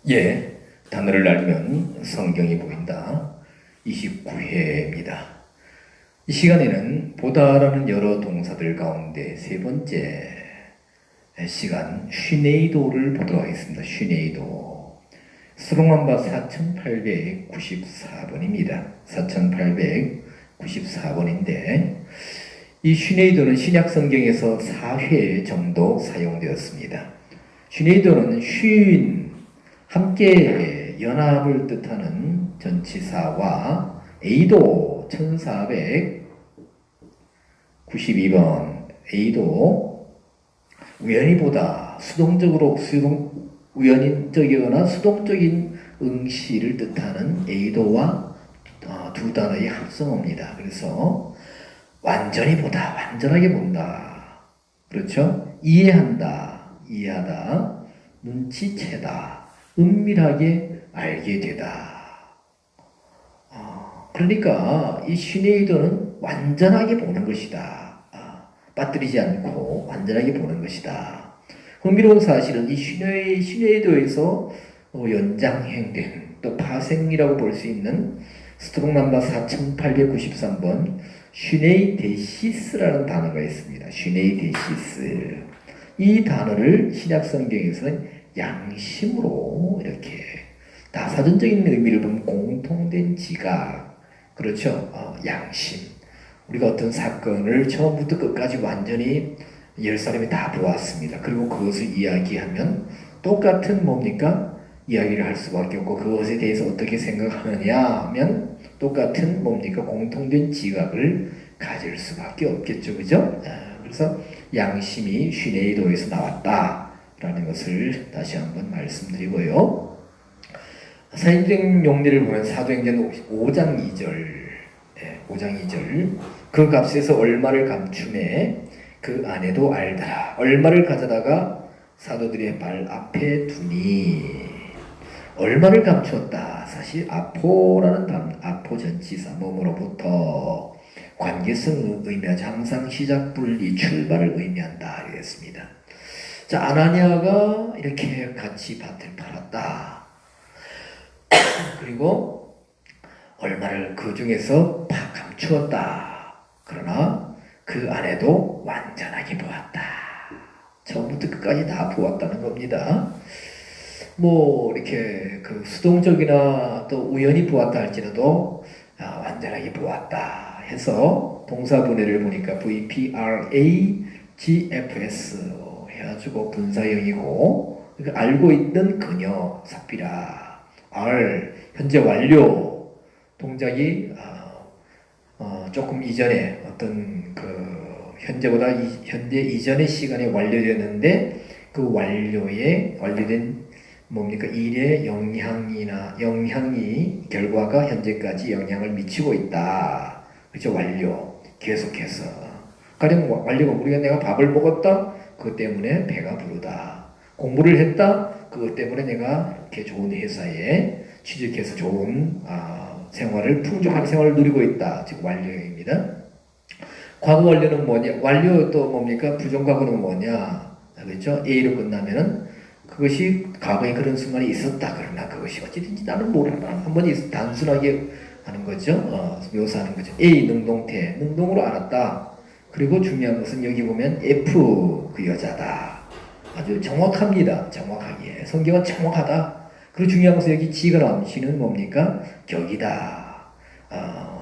예, 단어를 알면 성경이 보인다. 29회입니다. 이 시간에는 보다라는 여러 동사들 가운데 세 번째 시간 슈네이도를 보도록 하겠습니다. 슈네이도. 스롱함바 4894번입니다. 4894번인데 이 슈네이도는 신약 성경에서 4회 정도 사용되었습니다. 슈네이도는 함께 연합을 뜻하는 전치사와 A도 1492번 A도 우연히 보다 우연적이거나 수동적인 응시를 뜻하는 A도와 두 단어의 합성어입니다. 그래서 완전히 보다, 완전하게 본다. 그렇죠? 이해하다, 눈치채다, 은밀하게 알게 되다. 그러니까 이 슈네이더는 완전하게 보는 것이다. 빠뜨리지 않고 완전하게 보는 것이다. 흥미로운 사실은 이 슈네이더에서 연장행된 또 파생이라고 볼 수 있는 스트록 넘버 4893번 슈네이데시스라는 단어가 있습니다. 슈네이데시스. 이 단어를 신약 성경에서는 양심으로 이렇게 다사전적인 의미를 보면 공통된 지각, 그렇죠? 양심. 우리가 어떤 사건을 처음부터 끝까지 완전히 10사람이 다 보았습니다. 그리고 그것을 이야기하면 똑같은 뭡니까? 이야기를 할 수밖에 없고 그것에 대해서 어떻게 생각하느냐 하면 똑같은 뭡니까? 공통된 지각을 가질 수밖에 없겠죠. 그죠? 그래서 양심이 슈네이도에서 나왔다라는 것을 다시 한번 말씀드리고요. 사도행전 용례를 보면 사도행전 5장 2절 5장 2절 그 값에서 얼마를 감추매 그 안에도 알더라. 얼마를 가져다가 사도들의 발 앞에 두니. 얼마를 감추었다. 사실 아포라는 단어, 아포 전치사 몸으로부터 관계성을 의미하지 항상 시작 분리 출발을 의미한다 이랬습니다. 자, 아나니아가 이렇게 같이 밭을 팔았다. 그리고 얼마를 그 중에서 감추었다. 그러나 그 안에도 완전하게 보았다. 처음부터 끝까지 다 보았다는 겁니다. 이렇게 그 수동적이나 또 우연히 보았다 할지라도 완전하게 보았다 해서 동사분해를 보니까 VPRAGFS 해가지고 분사형이고 그러니까 알고 있는 그녀 삽비라 R 현재 완료 동작이 조금 이전에 어떤 그 현재보다 현재 이전의 시간에 완료되었는데 그 완료된 뭡니까? 일의 영향이 결과가 현재까지 영향을 미치고 있다. 그렇죠? 완료. 계속해서. 가령 완료가 우리가 내가 밥을 먹었다. 그것 때문에 배가 부르다. 공부를 했다. 그것 때문에 내가 이렇게 좋은 회사에 취직해서 좋은 풍족한 생활을 누리고 있다. 즉 완료형입니다. 과거 완료는 뭐냐? 완료 또 뭡니까? 부정과거는 뭐냐? 그렇죠? A로 끝나면은 그것이 과거에 그런 순간이 있었다. 그러나 그것이 어찌든지 나는 모르나. 한번 단순하게 하는 거죠. 묘사하는 거죠. A 능동태. 능동으로 알았다. 그리고 중요한 것은 여기 보면 F 그 여자다. 아주 정확합니다. 정확하게. 성경은 정확하다. 그리고 중요한 것은 여기 G가 나오면 G는 뭡니까? 격이다.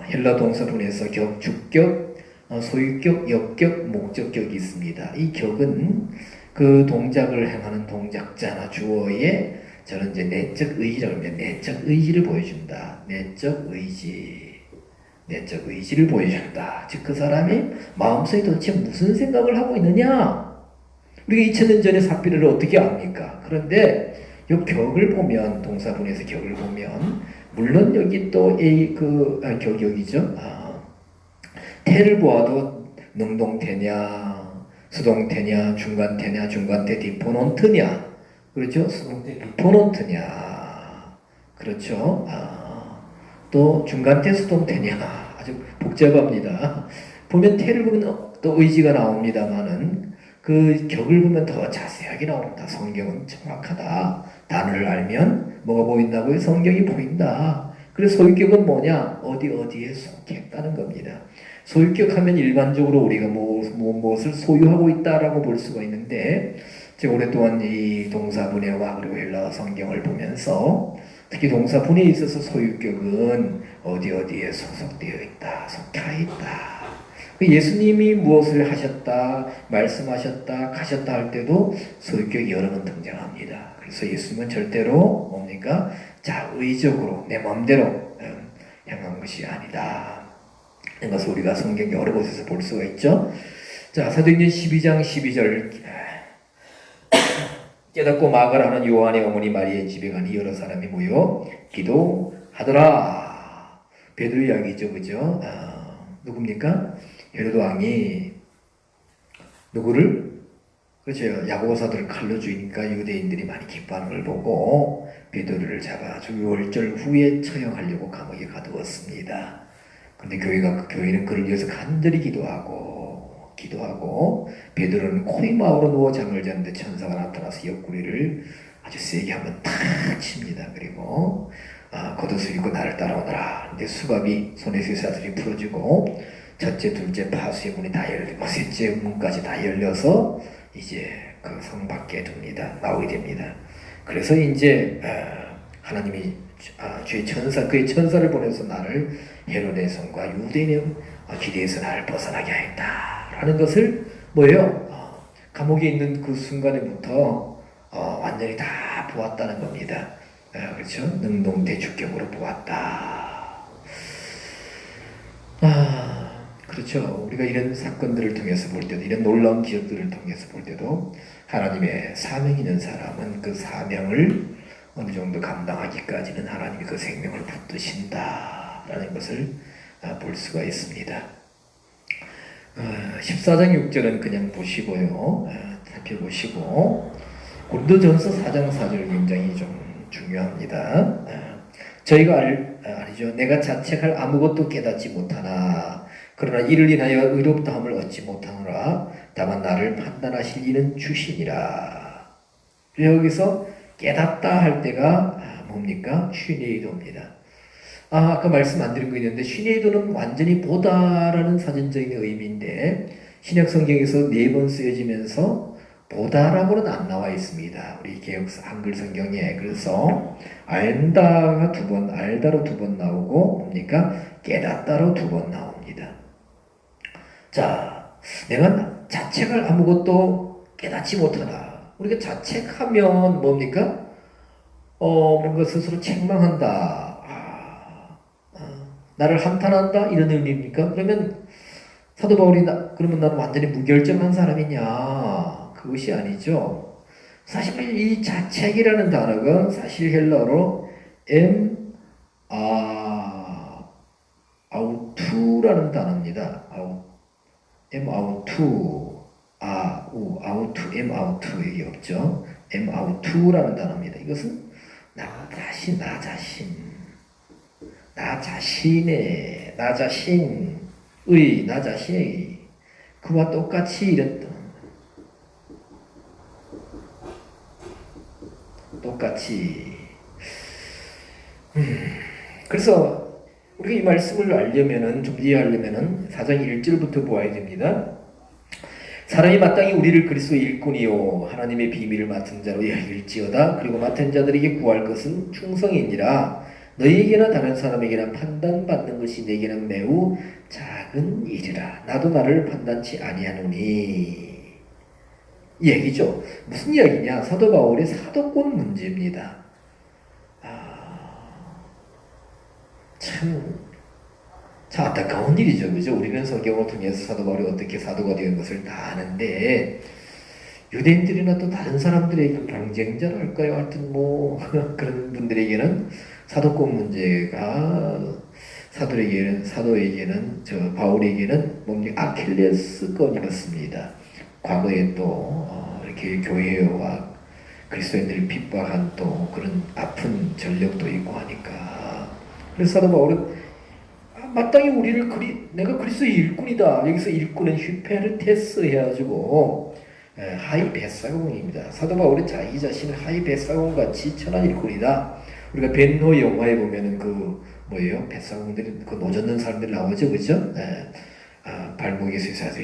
헬라 동사분에서 격, 주격, 소유격, 역격, 목적격이 있습니다. 이 격은 그 동작을 행하는 동작자나 주어의 저는 이제 내적 의지라고 합니다. 내적 의지를 보여준다. 내적 의지를 보여준다. 즉 그 사람이 마음속에 도대체 무슨 생각을 하고 있느냐? 우리가 2000년 전에 삽비를 어떻게 압니까? 그런데 이 격을 보면 동사분에서 격을 보면 물론 여기 또 격이죠. 태를 보아도 능동태냐 수동태냐 중간태냐 중간태 디포넌트냐 그렇죠? 수동태 디포넌트냐 그렇죠? 또 중간태 수동태냐 아주 복잡합니다. 보면 태를 보면 또 의지가 나옵니다만은 그 격을 보면 더 자세하게 나옵니다. 성경은 정확하다. 단어를 알면 뭐가 보인다고요? 성경이 보인다. 그래서 소유격은 뭐냐? 어디 어디에 속했다는 겁니다. 소유격하면 일반적으로 우리가 무엇을 소유하고 있다라고 볼 수가 있는데, 제가 오랫동안 이 동사분해와 그리고 헬라어 성경을 보면서 특히 동사분해에 있어서 소유격은 어디 어디에 소속되어 있다, 속해 있다. 예수님이 무엇을 하셨다, 말씀하셨다, 가셨다 할 때도 소유격이 여러 번 등장합니다. 그래서 예수님은 절대로 뭡니까? 자의적으로 내 마음대로 향한 것이 아니다. 이것을 우리가 성경 여러 곳에서 볼 수가 있죠. 자, 사도행전 12장 12절 깨닫고 마가를 하는 요한의 어머니 마리아의 집에 가니 여러 사람이 모여 기도하더라. 베드로 이야기죠, 그죠? 누굽니까? 헤로드 왕이 누구를? 그렇죠. 야고보 사도를 칼로 죽이니까 유대인들이 많이 기뻐하는 걸 보고 베드로를 잡아주고 월절 후에 처형하려고 감옥에 가두었습니다. 그런데 교회는 그를 위해서 간절히 기도하고 베드로는 코이마으로 누워 잠을 잤는데 천사가 나타나서 옆구리를 아주 세게 한번 탁 칩니다. 그리고 겉옷을 입고 나를 따라오너라. 근데 수갑이 손에 쇠사슬이 풀어지고 첫째, 둘째 파수의 문이 다 열리고 셋째 문까지 다 열려서 이제 그 성 밖에 나오게 됩니다. 그래서 이제 하나님이 그의 천사를 보내서 나를 헤로데 성과 유대인의 기대에서 나를 벗어나게 하였다라는 것을 뭐예요? 감옥에 있는 그 순간에부터 완전히 다 보았다는 겁니다. 그렇죠? 능동대주격으로 보았다. 그렇죠. 우리가 이런 사건들을 통해서 볼 때도, 이런 놀라운 기적들을 통해서 볼 때도 하나님의 사명이 있는 사람은 그 사명을 어느 정도 감당하기까지는 하나님이 그 생명을 붙드신다라는 것을 볼 수가 있습니다. 14장 6절은 그냥 보시고요. 살펴보시고 고린도전서 4장 4절 굉장히 좀 중요합니다. 저희가 알죠. 내가 자책할 아무것도 깨닫지 못하나 그러나 이를 인하여 의롭다함을 얻지 못하노라. 다만 나를 판단하실 이는 주시니라. 여기서 깨닫다 할 때가 뭡니까? 슈네이도입니다. 아까 말씀 안 드린 거 있는데 슈네이도는 완전히 보다라는 사전적인 의미인데 신약 성경에서 4번 쓰여지면서 보다라고는 안 나와 있습니다. 우리 개역 한글 성경에. 그래서 알다가 2번, 알다로 2번 나오고 뭡니까? 깨닫다로 2번 나옵니다. 자, 내가 자책을 아무것도 깨닫지 못하나. 우리가 자책하면 뭡니까? 뭔가 스스로 책망한다. 나를 한탄한다? 이런 의미입니까? 그러면 사도 바울이 그러면 나는 완전히 무결점한 사람이냐? 그것이 아니죠. 사실 이 자책이라는 단어가 사실 헬라어로 아우투라는 단어입니다. 아우투 이게 없죠. 아우투라는 단어입니다. 이것은 나 자신의 그와 똑같이 이랬던 그래서 우리가 이 말씀을 알려면은 좀 이해하려면은 4장 1절부터 보아야 됩니다. 사람이 마땅히 우리를 그리스도의 일꾼이요 하나님의 비밀을 맡은 자로 여길지어다. 그리고 맡은 자들에게 구할 것은 충성이니라. 너희에게나 다른 사람에게나 판단받는 것이 내게는 매우 작은 일이라. 나도 나를 판단치 아니하노니. 이 얘기죠. 무슨 이야기냐? 사도 바울의 사도권 문제입니다. 참 안타까운 일이죠. 그죠? 우리는 성경을 통해서 사도 바울이 어떻게 사도가 된 것을 다 아는데, 유대인들이나 또 다른 사람들에게 경쟁자랄까요? 하여튼 그런 분들에게는 사도권 문제가 사도에게는 바울에게는 뭡니까? 아킬레스건이었습니다. 과거에 또 이렇게 교회와 그리스도인들을 핍박한 또 그런 아픈 전력도 있고 하니까. 그래서 사도 바울은 마땅히 내가 그리스도의 일꾼이다. 여기서 일꾼은 휴페르테스 해가지고 하이 베사공입니다. 사도 바울은 자기 자신을 하이 베사공같이 천한 일꾼이다. 우리가 벤호 영화에 보면은 그 뭐예요? 뱃사공들이 그 노젓는 사람들 나오죠, 그죠? 예. 발목에서 아주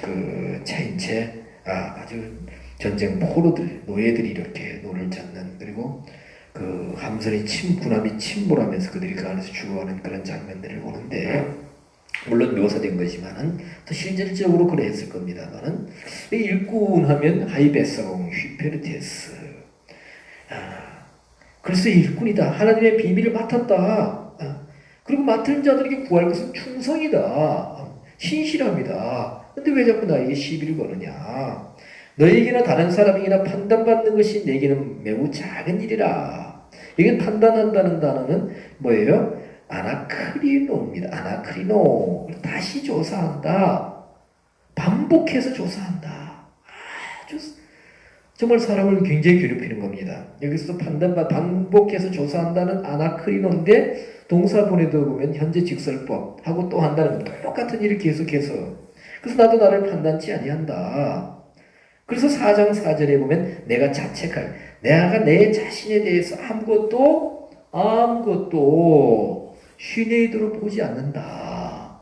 그 차인 채 아주 전쟁 포로들, 노예들이 이렇게 노를 젓는 그리고 그 함선이 군함이 침몰하면서 그들이 그 안에서 죽어가는 그런 장면들을 보는데 물론 묘사된 거지만은 더 실질적으로 그랬을 겁니다만은 일꾼하면 하이베사공 휘페르테스 그래서 일꾼이다. 하나님의 비밀을 맡았다. 그리고 맡은 자들에게 구할 것은 충성이다. 신실합니다. 근데 왜 자꾸 나에게 시비를 거느냐? 너에게나 다른 사람에게나 판단받는 것이 내게는 매우 작은 일이라. 이게 판단한다는 단어는 뭐예요? 아나크리노입니다. 아나크리노. 다시 조사한다. 반복해서 조사한다. 아주 정말 사람을 굉장히 괴롭히는 겁니다. 여기서 반복해서 조사한다는 아나크리노인데 동사본에도 보면 현재 직설법 하고 또 한다는 똑같은 일을 계속해서 그래서 나도 나를 판단치 아니한다. 그래서 4장 4절에 보면 내가 내가 내 자신에 대해서 아무것도 쉬내이도록 보지 않는다.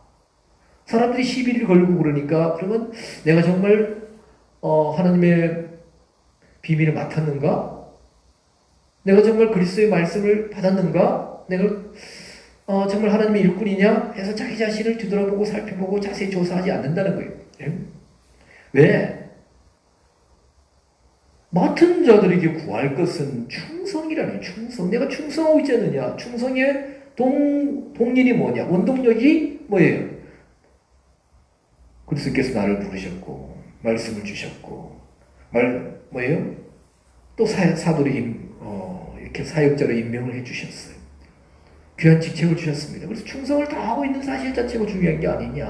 사람들이 시비를 걸고 그러니까 그러면 내가 정말 하나님의 비밀을 맡았는가? 내가 정말 그리스도의 말씀을 받았는가? 내가 정말 하나님의 일꾼이냐? 해서 자기 자신을 뒤돌아보고 살펴보고 자세히 조사하지 않는다는 거예요. 예? 왜? 맡은 자들에게 구할 것은 충성이라니 충성. 내가 충성하고 있지 않느냐? 충성의 동력이 뭐냐? 원동력이 뭐예요? 그리스도께서 나를 부르셨고 말씀을 주셨고 뭐예요? 또 사도로 이렇게 사역자로 임명을 해주셨어요. 귀한 직책을 주셨습니다. 그래서 충성을 다하고 있는 사실 자체가 중요한 게 아니냐.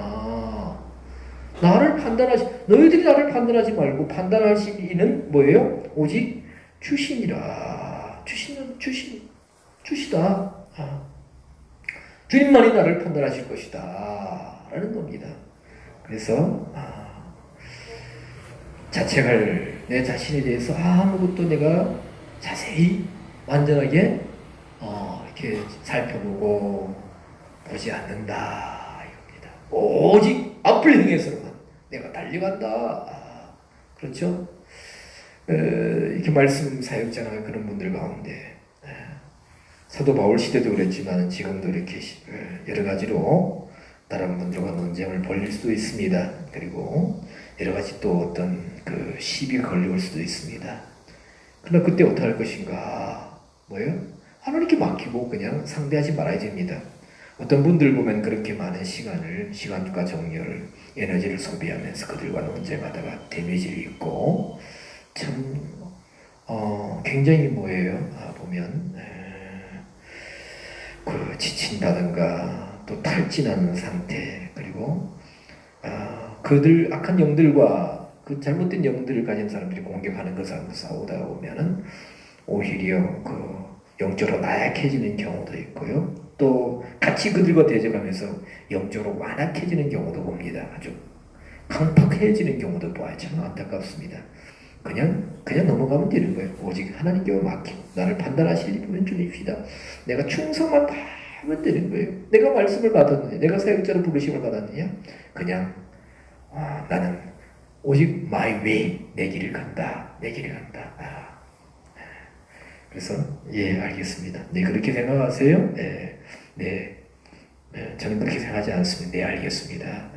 너희들이 나를 판단하지 말고 판단하실 이는 뭐예요? 오직 주신이라. 주시다. 주님만이 나를 판단하실 것이다. 라는 겁니다. 그래서, 자책할 내 자신에 대해서 아무것도 내가 자세히 완전하게 이렇게 살펴보고 보지 않는다 이겁니다. 오직 앞을 향해서만 내가 달려간다. 그렇죠? 이렇게 말씀 사역자나 그런 분들 가운데 사도 바울 시대도 그랬지만 지금도 이렇게 여러 가지로 다른 분들과 논쟁을 벌일 수도 있습니다. 그리고 여러 가지 또 어떤 그 시비가 걸려올 수도 있습니다. 그러나 그때 어떻게 할 것인가? 뭐예요? 하나님께 맡기고 그냥 상대하지 말아야 됩니다. 어떤 분들 보면 그렇게 많은 시간과 정열을, 에너지를 소비하면서 그들과 논쟁하다가 데미지를 입고 참 굉장히 뭐예요? 보면 그 지친다든가 또 탈진하는 상태 그리고 그들 악한 영들과 그 잘못된 영들을 가진 사람들이 공격하는 것하고 싸우다 보면은 오히려 그 영적으로 나약해지는 경우도 있고요. 또 같이 그들과 대적하면서 영적으로 완악해지는 경우도 봅니다. 아주 강팍해지는 경우도 봐요. 참 안타깝습니다. 그냥 넘어가면 되는 거예요. 오직 하나님께 맡기고 나를 판단하실 일은 주님이시다. 내가 충성만 하면 되는 거예요. 내가 말씀을 받았느냐, 내가 사역자로 부르심을 받았느냐, 그냥 나는 오직 my way 내 길을 간다. 그래서 알겠습니다. 네 그렇게 생각하세요? 네, 저는 그렇게 생각하지 않습니다. 네 알겠습니다.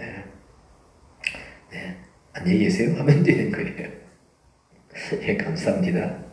네 안녕히 계세요 하면 되는 거예요. 감사합니다.